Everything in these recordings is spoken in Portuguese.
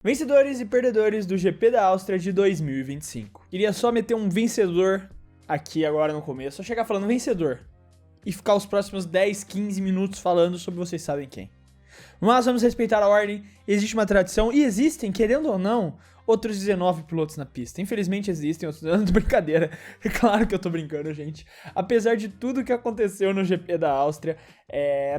Vencedores e perdedores do GP da Áustria de 2025. Queria só meter um vencedor aqui agora no começo, só chegar falando vencedor e ficar os próximos 10, 15 minutos falando sobre vocês sabem quem. Mas vamos respeitar a ordem, existe uma tradição e existem, querendo ou não, outros 19 pilotos na pista. Infelizmente existem outros, não, brincadeira, é claro que eu tô brincando, gente. Apesar de tudo que aconteceu no GP da Áustria,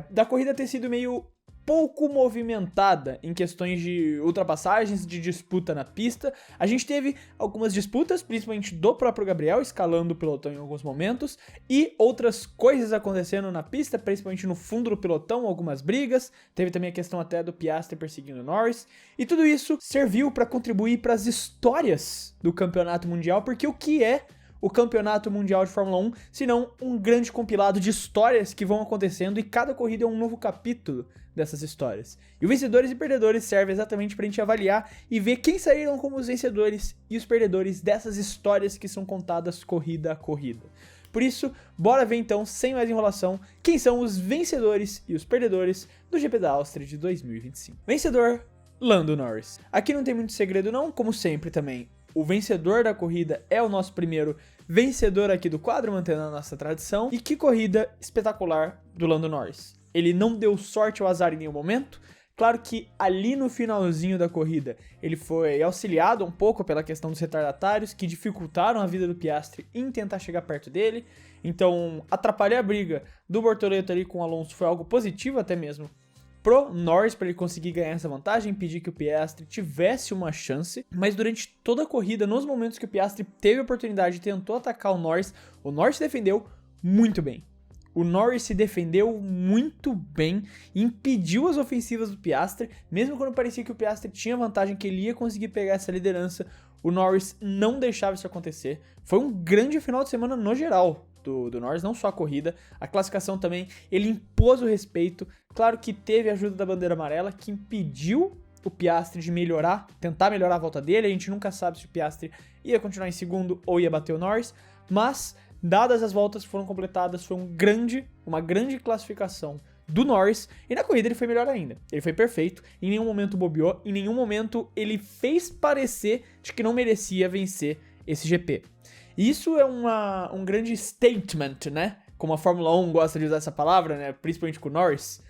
da corrida ter sido meio pouco movimentada em questões de ultrapassagens, de disputa na pista. A gente teve algumas disputas, principalmente do próprio Gabriel, escalando o pelotão em alguns momentos, e outras coisas acontecendo na pista, principalmente no fundo do pelotão, algumas brigas. Teve também a questão até do Piastri perseguindo o Norris, e tudo isso serviu para contribuir para as histórias do campeonato mundial, porque o que é o Campeonato Mundial de Fórmula 1, senão um grande compilado de histórias que vão acontecendo e cada corrida é um novo capítulo dessas histórias. E o Vencedores e Perdedores serve exatamente pra gente avaliar e ver quem saíram como os vencedores e os perdedores dessas histórias que são contadas corrida a corrida. Por isso, bora ver então, sem mais enrolação, quem são os vencedores e os perdedores do GP da Áustria de 2025. Vencedor, Lando Norris. Aqui não tem muito segredo não, como sempre também. O vencedor da corrida é o nosso primeiro vencedor aqui do quadro, mantendo a nossa tradição. E que corrida espetacular do Lando Norris. Ele não deu sorte ou azar em nenhum momento. Claro que ali no finalzinho da corrida ele foi auxiliado um pouco pela questão dos retardatários que dificultaram a vida do Piastri em tentar chegar perto dele. Então atrapalhar a briga do Bortoleto ali com o Alonso foi algo positivo até mesmo pro Norris, para ele conseguir ganhar essa vantagem, impedir que o Piastri tivesse uma chance, mas durante toda a corrida, nos momentos que o Piastri teve a oportunidade e tentou atacar o Norris se defendeu muito bem. O Norris se defendeu muito bem, impediu as ofensivas do Piastri, mesmo quando parecia que o Piastri tinha vantagem, que ele ia conseguir pegar essa liderança, o Norris não deixava isso acontecer. Foi um grande final de semana no geral do Norris, não só a corrida, a classificação também, ele impôs o respeito. Claro que teve a ajuda da bandeira amarela, que impediu o Piastri de tentar melhorar a volta dele. A gente nunca sabe se o Piastri ia continuar em segundo ou ia bater o Norris, mas dadas as voltas que foram completadas, foi uma grande classificação do Norris, e na corrida ele foi melhor ainda. Ele foi perfeito, em nenhum momento bobeou, em nenhum momento ele fez parecer de que não merecia vencer esse GP. E isso é um grande statement, né? Como a Fórmula 1 gosta de usar essa palavra, né? Principalmente com o Norris.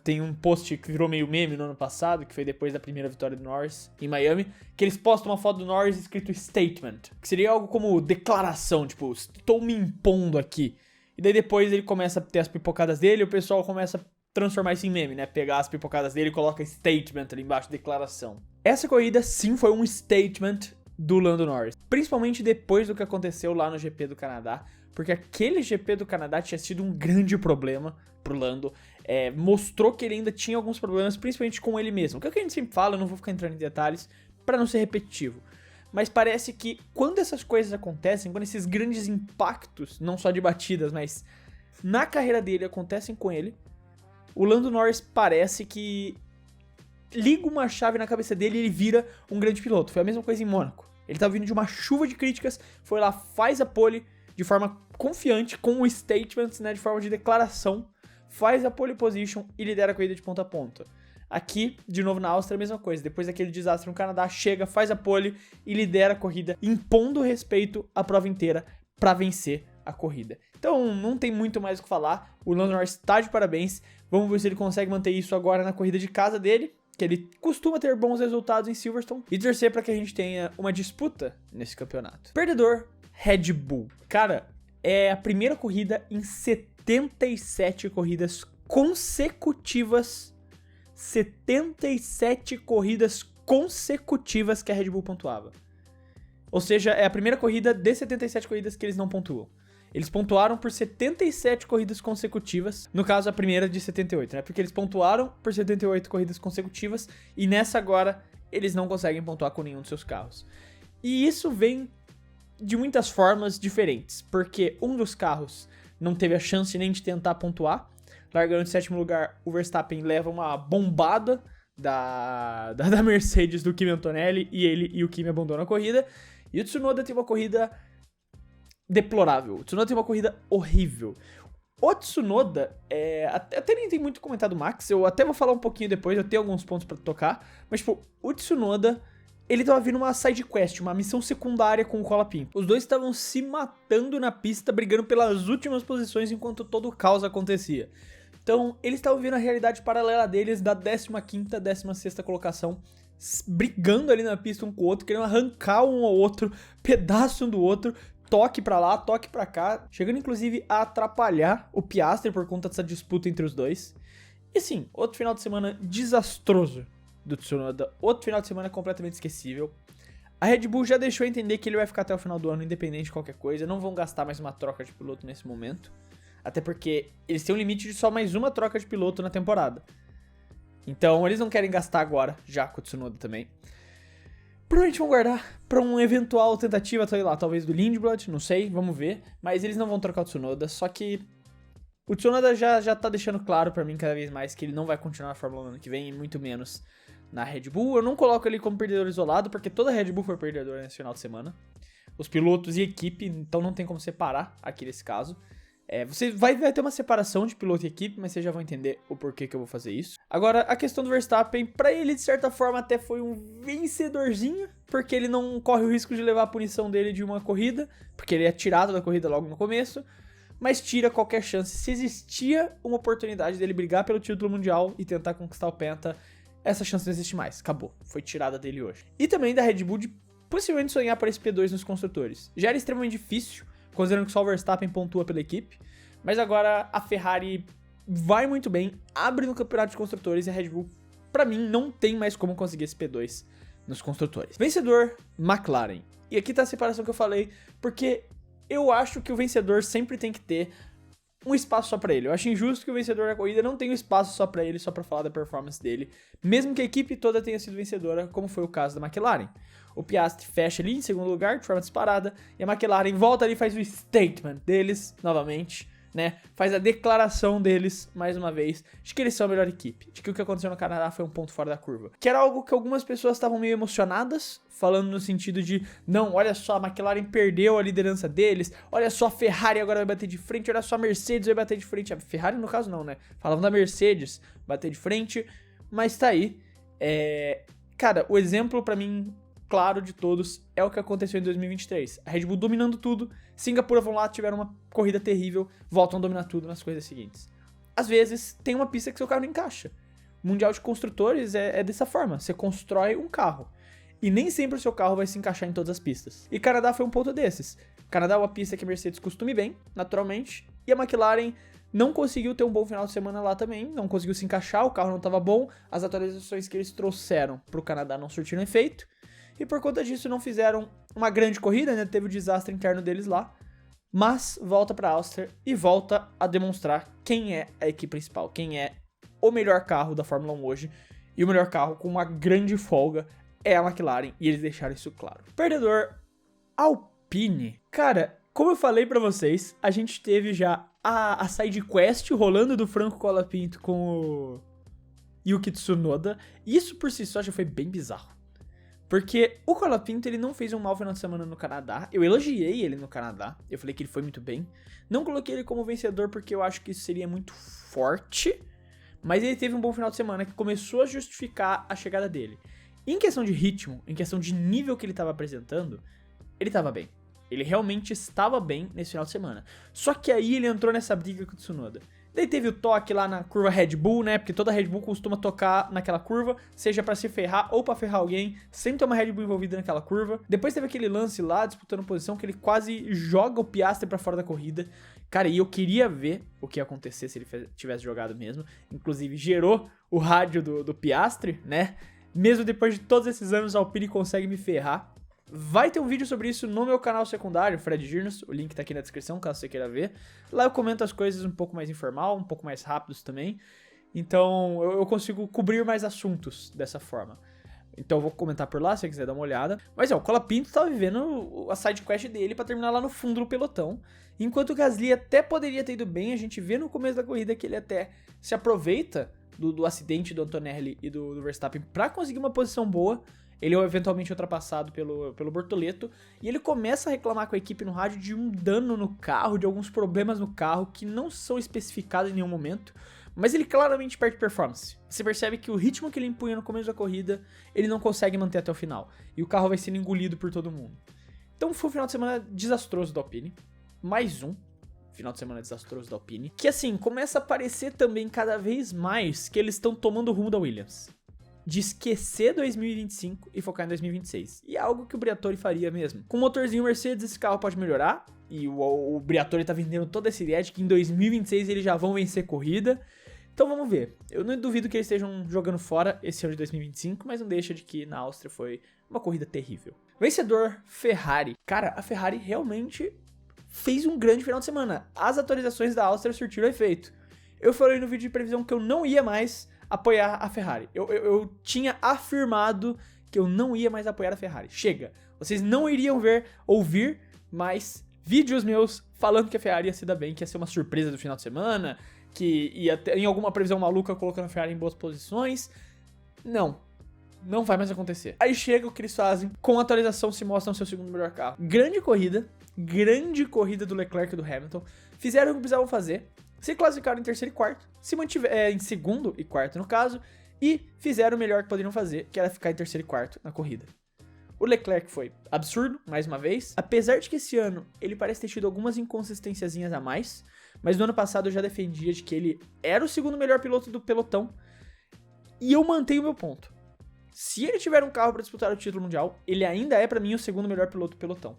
Tem um post que virou meio meme no ano passado, que foi depois da primeira vitória do Norris em Miami, que eles postam uma foto do Norris escrito statement, que seria algo como declaração, tipo, estou me impondo aqui. E daí depois ele começa a ter as pipocadas dele e o pessoal começa a transformar isso em meme, né? Pegar as pipocadas dele e coloca statement ali embaixo, declaração. Essa corrida sim foi um statement do Lando Norris, principalmente depois do que aconteceu lá no GP do Canadá, porque aquele GP do Canadá tinha sido um grande problema pro Lando, mostrou que ele ainda tinha alguns problemas, principalmente com ele mesmo, que é o que a gente sempre fala, eu não vou ficar entrando em detalhes para não ser repetitivo, mas parece que quando essas coisas acontecem, quando esses grandes impactos, não só de batidas, mas na carreira dele acontecem com ele, o Lando Norris parece que liga uma chave na cabeça dele e ele vira um grande piloto. Foi a mesma coisa em Mônaco. Ele tava vindo de uma chuva de críticas, foi lá, faz a pole de forma confiante, com o statement, né, de forma de declaração, faz a pole position e lidera a corrida de ponta a ponta. Aqui, de novo na Áustria, a mesma coisa. Depois daquele desastre no Canadá, chega, faz a pole e lidera a corrida, impondo respeito à prova inteira para vencer a corrida. Então, não tem muito mais o que falar. O Lando Norris está de parabéns. Vamos ver se ele consegue manter isso agora na corrida de casa dele, que ele costuma ter bons resultados em Silverstone, e torcer para que a gente tenha uma disputa nesse campeonato. Perdedor, Red Bull. Cara, é a primeira corrida em 77 corridas consecutivas. 77 corridas consecutivas que a Red Bull pontuava. Ou seja, é a primeira corrida de 77 corridas que eles não pontuam. Eles pontuaram por 77 corridas consecutivas, no caso a primeira de 78, né? Porque eles pontuaram por 78 corridas consecutivas e nessa agora eles não conseguem pontuar com nenhum dos seus carros. E isso vem de muitas formas diferentes, porque um dos carros não teve a chance nem de tentar pontuar, largando em sétimo lugar, o Verstappen leva uma bombada da Mercedes do Kimi Antonelli e ele e o Kimi abandonam a corrida, e o Tsunoda tem uma corrida deplorável. O Tsunoda tem uma corrida horrível. O Tsunoda, até nem tem muito comentado do Max, eu até vou falar um pouquinho depois, eu tenho alguns pontos pra tocar, mas tipo, o Tsunoda, ele tava vindo uma side quest, uma missão secundária com o Colapinto. Os dois estavam se matando na pista, brigando pelas últimas posições enquanto todo o caos acontecia. Então, eles estavam vendo a realidade paralela deles da 15ª, 16ª colocação, brigando ali na pista um com o outro, querendo arrancar um ao outro, pedaço um do outro, toque pra lá, toque pra cá, chegando inclusive a atrapalhar o Piastri por conta dessa disputa entre os dois. E sim, outro final de semana desastroso do Tsunoda, outro final de semana completamente esquecível. A Red Bull já deixou entender que ele vai ficar até o final do ano, independente de qualquer coisa, não vão gastar mais uma troca de piloto nesse momento, até porque eles têm um limite de só mais uma troca de piloto na temporada. Então eles não querem gastar agora, já com o Tsunoda também. Provavelmente vão guardar pra uma eventual tentativa, sei lá, talvez do Lindblad, não sei, vamos ver. Mas eles não vão trocar o Tsunoda, só que o Tsunoda já tá deixando claro pra mim cada vez mais que ele não vai continuar na Fórmula 1 ano que vem, e muito menos na Red Bull. Eu não coloco ele como perdedor isolado, porque toda a Red Bull foi perdedora nesse final de semana. Os pilotos e equipe, então não tem como separar aqui nesse caso. Você vai ter uma separação de piloto e equipe, mas vocês já vão entender o porquê que eu vou fazer isso. Agora, a questão do Verstappen, pra ele, de certa forma, até foi um vencedorzinho, porque ele não corre o risco de levar a punição dele de uma corrida, porque ele é tirado da corrida logo no começo, mas tira qualquer chance. Se existia uma oportunidade dele brigar pelo título mundial e tentar conquistar o Penta, essa chance não existe mais. Acabou. Foi tirada dele hoje. E também da Red Bull de possivelmente sonhar por esse P2 nos construtores. Já era extremamente difícil, considerando que só o Verstappen pontua pela equipe, mas agora a Ferrari vai muito bem, abre no campeonato de construtores e a Red Bull, pra mim, não tem mais como conseguir esse P2 nos construtores. Vencedor, McLaren. E aqui tá a separação que eu falei, porque eu acho que o vencedor sempre tem que ter um espaço só pra ele. Eu acho injusto que o vencedor da corrida não tenha um espaço só pra ele, só pra falar da performance dele, mesmo que a equipe toda tenha sido vencedora, como foi o caso da McLaren. O Piastri fecha ali em segundo lugar, de forma disparada, e a McLaren volta ali e faz o statement deles, novamente, né? Faz a declaração deles, mais uma vez, de que eles são a melhor equipe, de que o que aconteceu no Canadá foi um ponto fora da curva. Que era algo que algumas pessoas estavam meio emocionadas, falando no sentido de, não, olha só, a McLaren perdeu a liderança deles, olha só, a Ferrari agora vai bater de frente, olha só, a Mercedes vai bater de frente. A Ferrari, no caso, não, né? Falavam da Mercedes bater de frente, mas tá aí. Cara, o exemplo pra mim claro de todos é o que aconteceu em 2023. A Red Bull dominando tudo, Singapura vão lá, tiveram uma corrida terrível, voltam a dominar tudo nas coisas seguintes. Às vezes, tem uma pista que seu carro não encaixa. O Mundial de Construtores é dessa forma, você constrói um carro. E nem sempre o seu carro vai se encaixar em todas as pistas. E Canadá foi um ponto desses. Canadá é uma pista que a Mercedes costuma bem, naturalmente, e a McLaren não conseguiu ter um bom final de semana lá também, não conseguiu se encaixar, o carro não estava bom, as atualizações que eles trouxeram para o Canadá não surtiram efeito, e por conta disso não fizeram uma grande corrida, né? Teve o desastre interno deles lá, mas volta para a Áustria e volta a demonstrar quem é a equipe principal, quem é o melhor carro da Fórmula 1 hoje, e o melhor carro com uma grande folga é a McLaren, e eles deixaram isso claro. Perdedor, Alpine. Cara, como eu falei pra vocês, a gente teve já a side quest rolando do Franco Colapinto com o Yuki Tsunoda, e isso por si só já foi bem bizarro. Porque o Colapinto, ele não fez um mau final de semana no Canadá. Eu elogiei ele no Canadá. Eu falei que ele foi muito bem. Não coloquei ele como vencedor porque eu acho que isso seria muito forte. Mas ele teve um bom final de semana que começou a justificar a chegada dele. Em questão de ritmo, em questão de nível que ele estava apresentando, ele estava bem. Ele realmente estava bem nesse final de semana. Só que aí ele entrou nessa briga com o Tsunoda. Daí teve o toque lá na curva Red Bull, né? Porque toda Red Bull costuma tocar naquela curva, seja pra se ferrar ou pra ferrar alguém. Sempre tem uma Red Bull envolvida naquela curva. Depois teve aquele lance lá, disputando posição, que ele quase joga o Piastri pra fora da corrida. Cara, e eu queria ver o que ia acontecer se ele tivesse jogado mesmo. Inclusive, gerou o rádio do Piastri, né? Mesmo depois de todos esses anos, a Alpine consegue me ferrar. Vai ter um vídeo sobre isso no meu canal secundário, Fred Girnos, o link tá aqui na descrição, caso você queira ver. Lá eu comento as coisas um pouco mais informal, um pouco mais rápidos também. Então eu consigo cobrir mais assuntos dessa forma. Então eu vou comentar por lá, se você quiser dar uma olhada. Mas o Colapinto tá vivendo a side quest dele pra terminar lá no fundo do pelotão. Enquanto o Gasly até poderia ter ido bem, a gente vê no começo da corrida que ele até se aproveita do acidente do Antonelli e do Verstappen pra conseguir uma posição boa. Ele é eventualmente ultrapassado pelo Bortoleto. E ele começa a reclamar com a equipe no rádio de um dano no carro, de alguns problemas no carro que não são especificados em nenhum momento. Mas ele claramente perde performance. Você percebe que o ritmo que ele impunha no começo da corrida, ele não consegue manter até o final. E o carro vai sendo engolido por todo mundo. Então foi um final de semana desastroso da Alpine. Mais um final de semana desastroso da Alpine. Que assim, começa a parecer também cada vez mais que eles estão tomando o rumo da Williams. De esquecer 2025 e focar em 2026. E é algo que o Briatore faria mesmo. Com o motorzinho Mercedes, esse carro pode melhorar. E o Briatore tá vendendo toda essa ideia de que em 2026 eles já vão vencer corrida. Então vamos ver. Eu não duvido que eles estejam jogando fora esse ano de 2025, mas não deixa de que na Áustria foi uma corrida terrível. Vencedor, Ferrari. Cara, a Ferrari realmente fez um grande final de semana. As atualizações da Áustria surtiram efeito. Eu falei no vídeo de previsão que eu não ia mais apoiar a Ferrari. Eu tinha afirmado que eu não ia mais apoiar a Ferrari. Chega. Vocês não iriam ouvir mais vídeos meus falando que a Ferrari ia se dar bem, que ia ser uma surpresa do final de semana, que ia ter, em alguma previsão maluca, colocando a Ferrari em boas posições. Não vai mais acontecer. Aí chega o que eles fazem, com a atualização se mostram seu segundo melhor carro. Grande corrida do Leclerc e do Hamilton. Fizeram o que precisavam fazer, se classificaram em terceiro e quarto, se mantiveram em segundo e quarto no caso, e fizeram o melhor que poderiam fazer, que era ficar em terceiro e quarto na corrida. O Leclerc foi absurdo, mais uma vez, apesar de que esse ano ele parece ter tido algumas inconsistênciazinhas a mais, mas no ano passado eu já defendia de que ele era o segundo melhor piloto do pelotão, e eu mantenho o meu ponto. Se ele tiver um carro para disputar o título mundial, ele ainda é para mim o segundo melhor piloto do pelotão.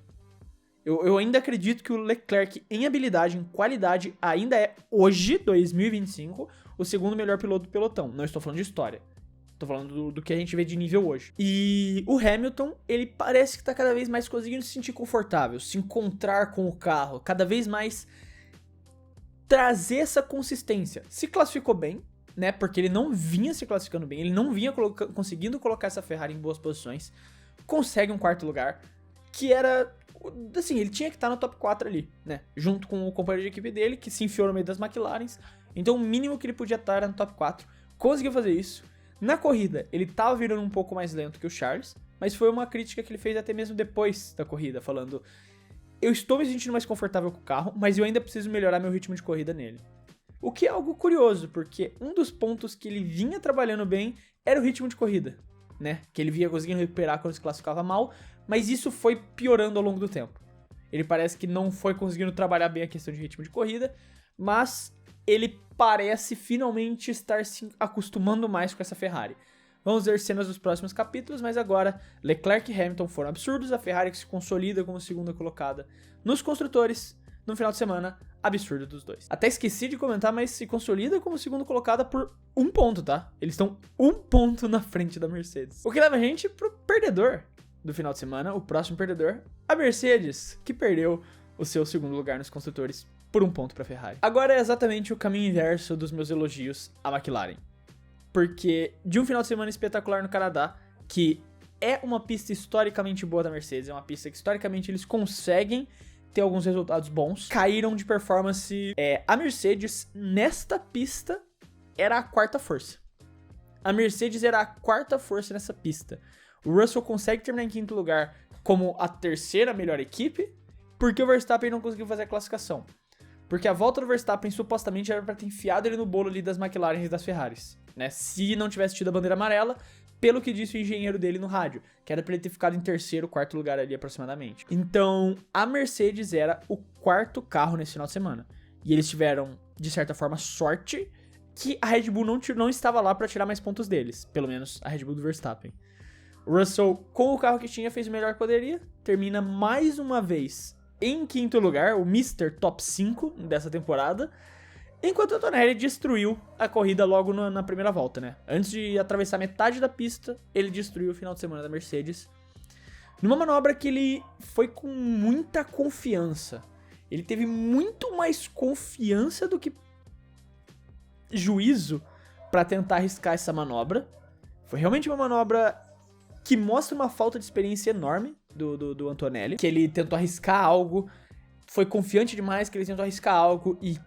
Eu ainda acredito que o Leclerc em habilidade, em qualidade, ainda é, hoje, 2025, o segundo melhor piloto do pelotão. Não estou falando de história. Tô falando do que a gente vê de nível hoje. E o Hamilton, ele parece que tá cada vez mais conseguindo se sentir confortável, se encontrar com o carro, cada vez mais trazer essa consistência. Se classificou bem, né? Porque ele não vinha se classificando bem, ele não vinha conseguindo colocar essa Ferrari em boas posições. Consegue um quarto lugar, que era... Assim, ele tinha que estar no top 4 ali, né? Junto com o companheiro de equipe dele, que se enfiou no meio das McLarens. Então o mínimo que ele podia estar era no top 4. Conseguiu fazer isso. Na corrida, ele tava virando um pouco mais lento que o Charles, mas foi uma crítica que ele fez até mesmo depois da corrida, falando: eu estou me sentindo mais confortável com o carro, mas eu ainda preciso melhorar meu ritmo de corrida nele. O que é algo curioso, porque um dos pontos que ele vinha trabalhando bem era o ritmo de corrida, né? Que ele vinha conseguindo recuperar quando se classificava mal, mas isso foi piorando ao longo do tempo. Ele parece que não foi conseguindo trabalhar bem a questão de ritmo de corrida, mas ele parece finalmente estar se acostumando mais com essa Ferrari. Vamos ver cenas dos próximos capítulos, mas agora Leclerc e Hamilton foram absurdos, a Ferrari que se consolida como segunda colocada nos construtores no final de semana, absurdo dos dois. Até esqueci de comentar, mas se consolida como segunda colocada por 1 ponto, tá? Eles estão 1 ponto na frente da Mercedes. O que leva a gente pro perdedor do final de semana, o próximo perdedor, a Mercedes, que perdeu o seu segundo lugar nos construtores por 1 ponto para a Ferrari. Agora é exatamente o caminho inverso dos meus elogios à McLaren. Porque de um final de semana espetacular no Canadá, que é uma pista historicamente boa da Mercedes, é uma pista que historicamente eles conseguem ter alguns resultados bons, caíram de performance. A Mercedes, nesta pista, era a quarta força. A Mercedes era a quarta força nessa pista. O Russell consegue terminar em quinto lugar como a terceira melhor equipe, porque o Verstappen não conseguiu fazer a classificação. Porque a volta do Verstappen supostamente era para ter enfiado ele no bolo ali das McLaren e das Ferraris, né? Se não tivesse tido a bandeira amarela, pelo que disse o engenheiro dele no rádio, que era para ele ter ficado em terceiro, quarto lugar ali aproximadamente. Então, a Mercedes era o quarto carro nesse final de semana. E eles tiveram, de certa forma, sorte que a Red Bull não estava lá para tirar mais pontos deles. Pelo menos a Red Bull do Verstappen. O Russell, com o carro que tinha, fez o melhor que poderia. Termina mais uma vez em quinto lugar, o Mr. Top 5 dessa temporada. Enquanto o Antonelli destruiu a corrida logo na primeira volta, né? Antes de atravessar metade da pista, ele destruiu o final de semana da Mercedes. Numa manobra que ele foi com muita confiança. Ele teve muito mais confiança do que juízo para tentar arriscar essa manobra. Foi realmente uma manobra que mostra uma falta de experiência enorme do Antonelli. Que ele tentou arriscar algo, foi confiante demais que ele tentou arriscar algo e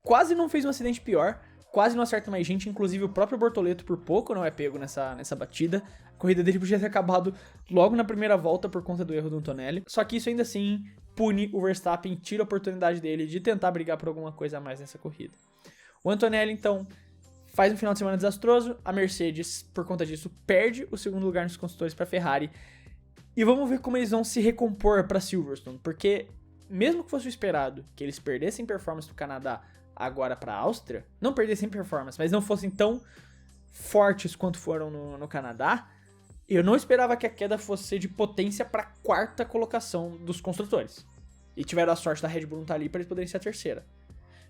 quase não fez um acidente pior, quase não acerta mais gente, inclusive o próprio Bortoleto por pouco não é pego nessa batida. corrida dele podia ter acabado logo na primeira volta por conta do erro do Antonelli. Só que isso ainda assim pune o Verstappen, tira a oportunidade dele de tentar brigar por alguma coisa a mais nessa corrida. O Antonelli, então, faz um final de semana desastroso. A Mercedes, por conta disso, perde o segundo lugar nos construtores para a Ferrari. E vamos ver como eles vão se recompor para Silverstone, porque mesmo que fosse o esperado que eles perdessem performance do Canadá agora para a Áustria, não perdessem performance, mas não fossem tão fortes quanto foram no Canadá, eu não esperava que a queda fosse ser de potência para a quarta colocação dos construtores. E tiveram a sorte da Red Bull não estar ali para eles poderem ser a terceira.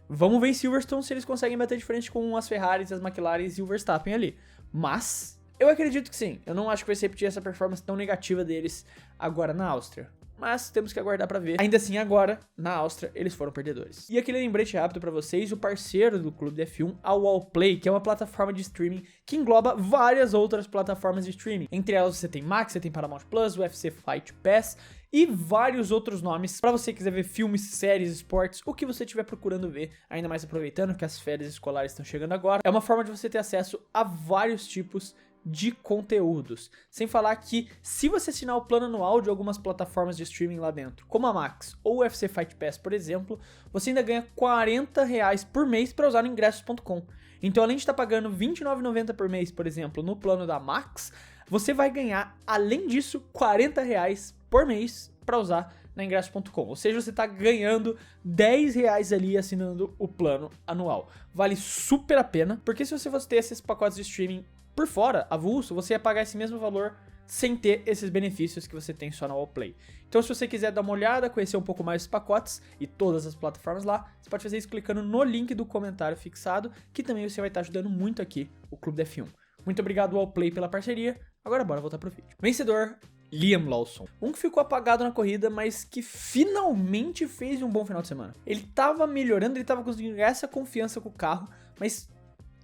Vamos ver em Silverstone se eles conseguem bater de frente com as Ferraris, as McLarens e o Verstappen ali. Mas eu acredito que sim. Eu não acho que vai se repetir essa performance tão negativa deles agora na Áustria. Mas temos que aguardar pra ver. Ainda assim, agora, na Áustria, eles foram perdedores. E aquele lembrete rápido pra vocês, o parceiro do Clube de F1, a Wallplay, que é uma plataforma de streaming que engloba várias outras plataformas de streaming. Entre elas você tem Max, você tem Paramount Plus, o UFC Fight Pass e vários outros nomes pra você quiser ver filmes, séries, esportes, o que você estiver procurando ver, ainda mais aproveitando que as férias escolares estão chegando agora. É uma forma de você ter acesso a vários tipos de conteúdos. Sem falar que, se você assinar o plano anual de algumas plataformas de streaming lá dentro, como a Max ou o UFC Fight Pass, por exemplo, você ainda ganha R$40 por mês para usar no ingressos.com. Então, além de estar pagando R$29,90 por mês, por exemplo, no plano da Max, você vai ganhar, além disso, R$40 por mês para usar na ingressos.com. Ou seja, você está ganhando R$10 ali assinando o plano anual. Vale super a pena, porque se você fosse ter esses pacotes de streaming por fora, avulso, você ia pagar esse mesmo valor sem ter esses benefícios que você tem só na Wallplay. Então, se você quiser dar uma olhada, conhecer um pouco mais os pacotes e todas as plataformas lá, você pode fazer isso clicando no link do comentário fixado, que também você vai estar ajudando muito aqui o Clube da F1. Muito obrigado Wallplay pela parceria. Agora bora voltar pro vídeo. Vencedor, Liam Lawson. Um que ficou apagado na corrida, mas que finalmente fez um bom final de semana. Ele tava melhorando, ele tava conseguindo essa confiança com o carro, mas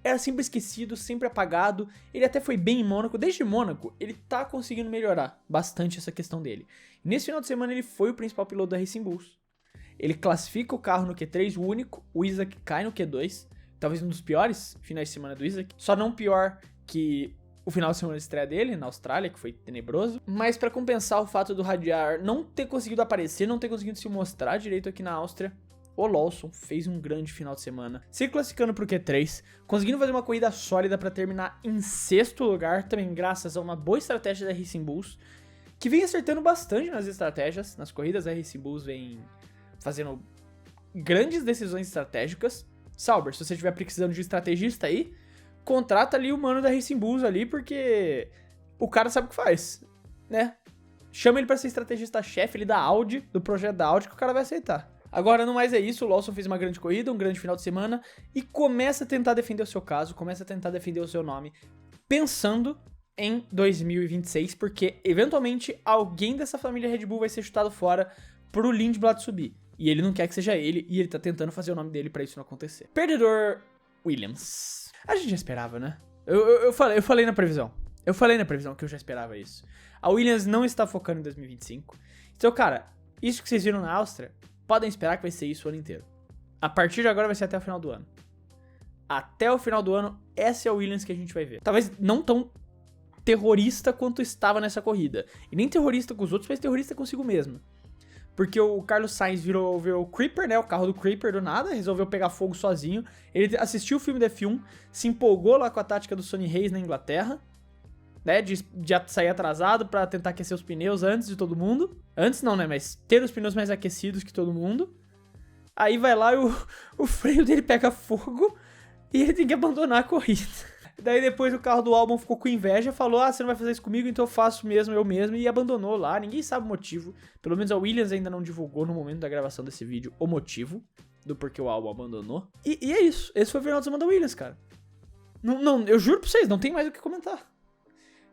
era sempre esquecido, sempre apagado. Ele até foi bem em Mônaco. Desde Mônaco, ele tá conseguindo melhorar bastante essa questão dele. Nesse final de semana, ele foi o principal piloto da Racing Bulls. Ele classifica o carro no Q3, o único. O Isaac cai no Q2. Talvez um dos piores finais de semana do Isaac. Só não pior que o final de semana de estreia dele, na Austrália, que foi tenebroso. Mas pra compensar o fato do Radiar não ter conseguido aparecer, não ter conseguido se mostrar direito aqui na Áustria, o Lawson fez um grande final de semana, se classificando pro Q3, conseguindo fazer uma corrida sólida para terminar em sexto lugar, também graças a uma boa estratégia da Racing Bulls, que vem acertando bastante nas estratégias, nas corridas da Racing Bulls vem fazendo grandes decisões estratégicas. Sauber, se você estiver precisando de estrategista aí, contrata ali o mano da Racing Bulls ali, porque o cara sabe o que faz, né? Chama ele para ser estrategista-chefe ali da Audi, do projeto da Audi, que o cara vai aceitar. Agora, não mais é isso, o Lawson fez uma grande corrida, um grande final de semana e começa a tentar defender o seu caso, começa a tentar defender o seu nome, pensando em 2026, porque eventualmente alguém dessa família Red Bull vai ser chutado fora pro Lindblad subir. E ele não quer que seja ele, e ele tá tentando fazer o nome dele pra isso não acontecer. Perdedor, Williams. A gente já esperava, né? Eu falei na previsão. Eu falei na previsão que eu já esperava isso. A Williams não está focando em 2025. Então, cara, isso que vocês viram na Áustria, podem esperar que vai ser isso o ano inteiro. A partir de agora vai ser até o final do ano. Até o final do ano, essa é a Williams que a gente vai ver. Talvez não tão terrorista quanto estava nessa corrida. E nem terrorista com os outros, mas terrorista consigo mesmo. Porque o Carlos Sainz virou o Creeper, né? O carro do Creeper do nada, resolveu pegar fogo sozinho. Ele assistiu o filme da F1, se empolgou lá com a tática do Sonny Hayes na Inglaterra, né, de sair atrasado pra tentar aquecer os pneus antes de todo mundo. Antes não, né, mas ter os pneus mais aquecidos que todo mundo. Aí vai lá e o freio dele pega fogo e ele tem que abandonar a corrida. Daí depois o carro do Albon ficou com inveja, falou, você não vai fazer isso comigo, então eu faço mesmo, eu mesmo, e abandonou lá. Ninguém sabe o motivo. Pelo menos a Williams ainda não divulgou no momento da gravação desse vídeo o motivo do porquê o Albon abandonou. E é isso, esse foi o final de semana da Williams, cara. Não, eu juro pra vocês, não tem mais o que comentar.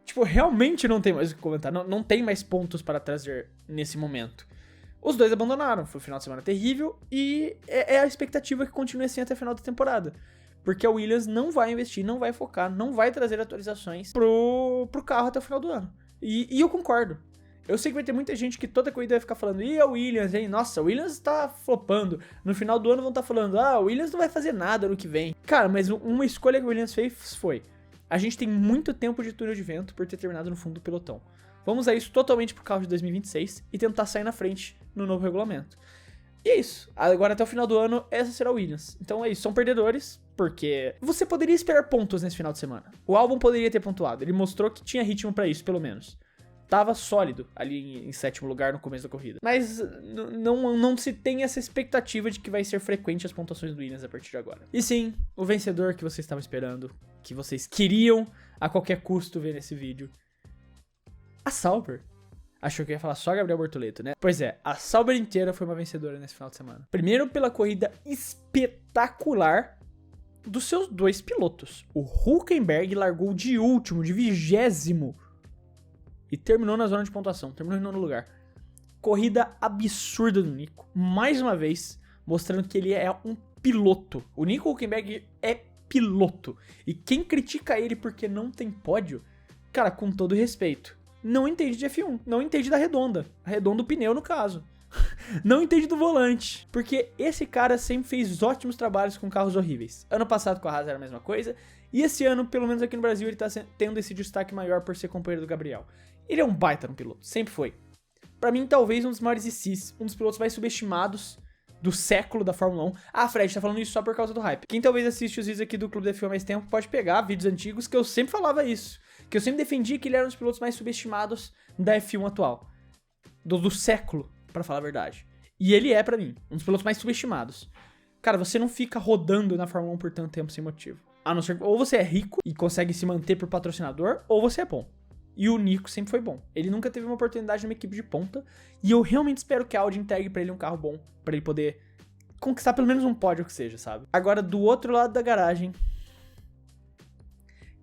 Tipo, realmente não tem mais o que comentar. Não tem mais pontos para trazer nesse momento. Os dois abandonaram. Foi um final de semana terrível. E é a expectativa que continue assim até o final da temporada. Porque a Williams não vai investir, não vai focar, não vai trazer atualizações pro carro até o final do ano. E eu concordo. Eu sei que vai ter muita gente que toda corrida vai ficar falando, e a Williams, hein? Nossa, a Williams tá flopando. No final do ano vão estar falando, a Williams não vai fazer nada no que vem. Cara, mas uma escolha que a Williams fez foi A gente tem muito tempo de túnel de vento por ter terminado no fundo do pelotão. Vamos a isso totalmente pro carro de 2026 e tentar sair na frente no novo regulamento. E é isso. Agora até o final do ano, essa será a Williams. Então é isso, são perdedores, porque você poderia esperar pontos nesse final de semana. O Albon poderia ter pontuado, ele mostrou que tinha ritmo pra isso, pelo menos. Tava sólido ali em sétimo lugar no começo da corrida. Mas não se tem essa expectativa de que vai ser frequente as pontuações do Williams a partir de agora. E sim, o vencedor que vocês estavam esperando, que vocês queriam a qualquer custo ver nesse vídeo, a Sauber. Achou que ia falar só Gabriel Bortoleto, né? Pois é, a Sauber inteira foi uma vencedora nesse final de semana. Primeiro pela corrida espetacular dos seus dois pilotos. O Hülkenberg largou de último, de 20º, e terminou na zona de pontuação, terminou em nono lugar. Corrida absurda do Nico. Mais uma vez, mostrando que ele é um piloto. O Nico Hülkenberg é piloto. E quem critica ele porque não tem pódio, cara, com todo respeito, não entende de F1, não entende da redonda. A redonda do pneu, no caso. Não entende do volante. Porque esse cara sempre fez ótimos trabalhos com carros horríveis. Ano passado com a Haas era a mesma coisa. E esse ano, pelo menos aqui no Brasil, ele tá tendo esse destaque maior por ser companheiro do Gabriel. Ele é um baita no piloto, sempre foi. Pra mim, talvez um dos maiores ICs, um dos pilotos mais subestimados do século da Fórmula 1. Ah, Fred, tá falando isso só por causa do hype. Quem talvez assiste os vídeos aqui do Clube da F1 há mais tempo pode pegar vídeos antigos que eu sempre falava isso. Que eu sempre defendia que ele era um dos pilotos mais subestimados da F1 atual. Do século, pra falar a verdade. E ele é, pra mim, um dos pilotos mais subestimados. Cara, você não fica rodando na Fórmula 1 por tanto tempo sem motivo. A não ser que ou você é rico e consegue se manter por patrocinador, ou você é bom. E o Nico sempre foi bom. Ele nunca teve uma oportunidade numa equipe de ponta. E eu realmente espero que a Audi entregue pra ele um carro bom. Pra ele poder conquistar pelo menos um pódio que seja, sabe? Agora, do outro lado da garagem,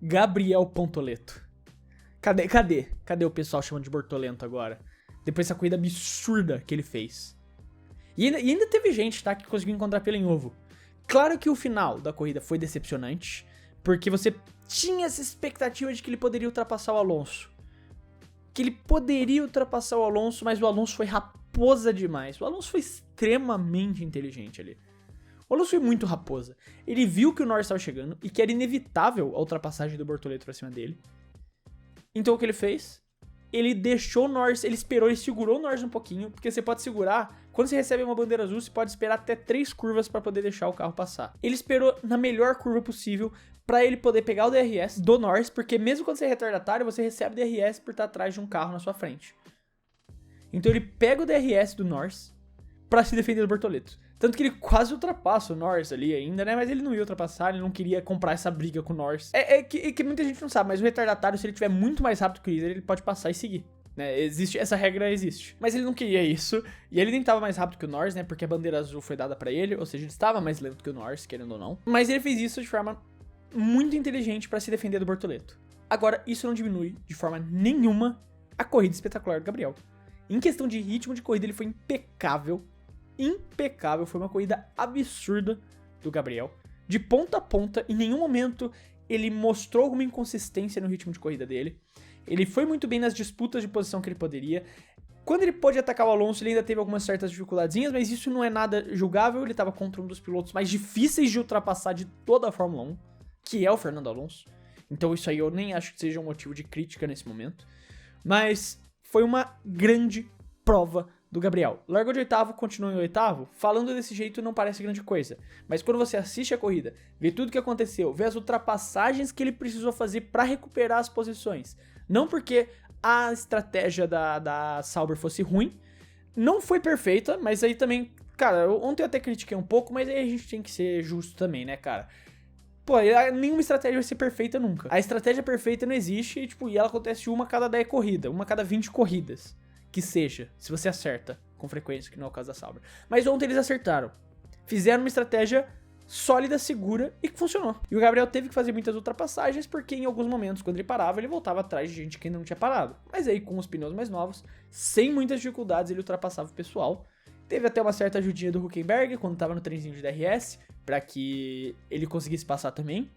Gabriel Pontoleto. Cadê o pessoal chamando de Bortolento agora? Depois dessa corrida absurda que ele fez. E ainda teve gente, tá, que conseguiu encontrar pelo em ovo. Claro que o final da corrida foi decepcionante, porque você tinha essa expectativa de que ele poderia ultrapassar o Alonso. Mas o Alonso foi raposa demais. O Alonso foi extremamente inteligente ali. O Alonso foi muito raposa. Ele viu que o Norris estava chegando e que era inevitável a ultrapassagem do Bortoleto pra cima dele. Então o que ele fez? Ele deixou o Norris, ele segurou o Norris um pouquinho, porque você pode segurar, quando você recebe uma bandeira azul, você pode esperar até 3 curvas para poder deixar o carro passar. Ele esperou na melhor curva possível para ele poder pegar o DRS do Norris, porque mesmo quando você é retardatário, você recebe DRS por estar atrás de um carro na sua frente. Então ele pega o DRS do Norris para se defender do Bortoleto. Tanto que ele quase ultrapassa o Norris ali ainda, né? Mas ele não ia ultrapassar, ele não queria comprar essa briga com o Norris. Que muita gente não sabe, mas o retardatário, se ele tiver muito mais rápido que o líder, ele pode passar e seguir. Né? Essa regra existe. Mas ele não queria isso, e ele nem estava mais rápido que o Norris, né? Porque a bandeira azul foi dada pra ele, ou seja, ele estava mais lento que o Norris, querendo ou não. Mas ele fez isso de forma muito inteligente pra se defender do Bortoleto. Agora, isso não diminui de forma nenhuma a corrida espetacular do Gabriel. Em questão de ritmo de corrida, ele foi impecável. Foi uma corrida absurda do Gabriel. De ponta a ponta, em nenhum momento ele mostrou alguma inconsistência no ritmo de corrida dele. Ele foi muito bem nas disputas de posição que ele poderia. Quando ele pôde atacar o Alonso, ele ainda teve algumas certas dificuldadezinhas, mas isso não é nada julgável. Ele estava contra um dos pilotos mais difíceis de ultrapassar de toda a Fórmula 1, que é o Fernando Alonso. Então isso aí eu nem acho que seja um motivo de crítica nesse momento. Mas foi uma grande prova do Gabriel. Largou de oitavo, continuou em oitavo. Falando desse jeito não parece grande coisa. Mas quando você assiste a corrida, vê tudo que aconteceu, vê as ultrapassagens que ele precisou fazer para recuperar as posições. Não porque a estratégia da Sauber fosse ruim. Não foi perfeita, mas aí também... Cara, ontem eu até critiquei um pouco, mas aí a gente tem que ser justo também, né, cara? Pô, nenhuma estratégia vai ser perfeita nunca. A estratégia perfeita não existe e ela acontece uma a cada 10 corridas, uma a cada 20 corridas. Que seja, se você acerta com frequência, que não é o caso da Sauber. Mas ontem eles acertaram. Fizeram uma estratégia sólida, segura e que funcionou. E o Gabriel teve que fazer muitas ultrapassagens porque em alguns momentos, quando ele parava, ele voltava atrás de gente que ainda não tinha parado. Mas aí, com os pneus mais novos, sem muitas dificuldades, ele ultrapassava o pessoal. Teve até uma certa ajudinha do Hülkenberg quando tava no trenzinho de DRS, para que ele conseguisse passar também.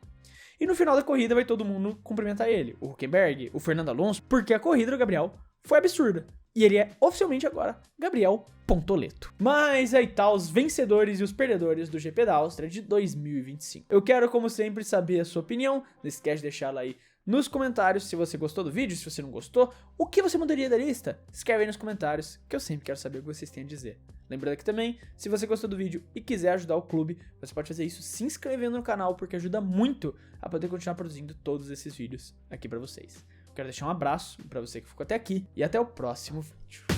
E no final da corrida vai todo mundo cumprimentar ele. O Hülkenberg, o Fernando Alonso, porque a corrida do Gabriel foi absurda. E ele é oficialmente agora Gabriel Pontoleto. Mas aí tá os vencedores e os perdedores do GP da Áustria de 2025. Eu quero, como sempre, saber a sua opinião. Não esquece de deixá-la aí nos comentários se você gostou do vídeo, se você não gostou. O que você mudaria da lista? Escreve aí nos comentários que eu sempre quero saber o que vocês têm a dizer. Lembrando que também, se você gostou do vídeo e quiser ajudar o clube, você pode fazer isso se inscrevendo no canal, porque ajuda muito a poder continuar produzindo todos esses vídeos aqui pra vocês. Quero deixar um abraço pra você que ficou até aqui e até o próximo vídeo.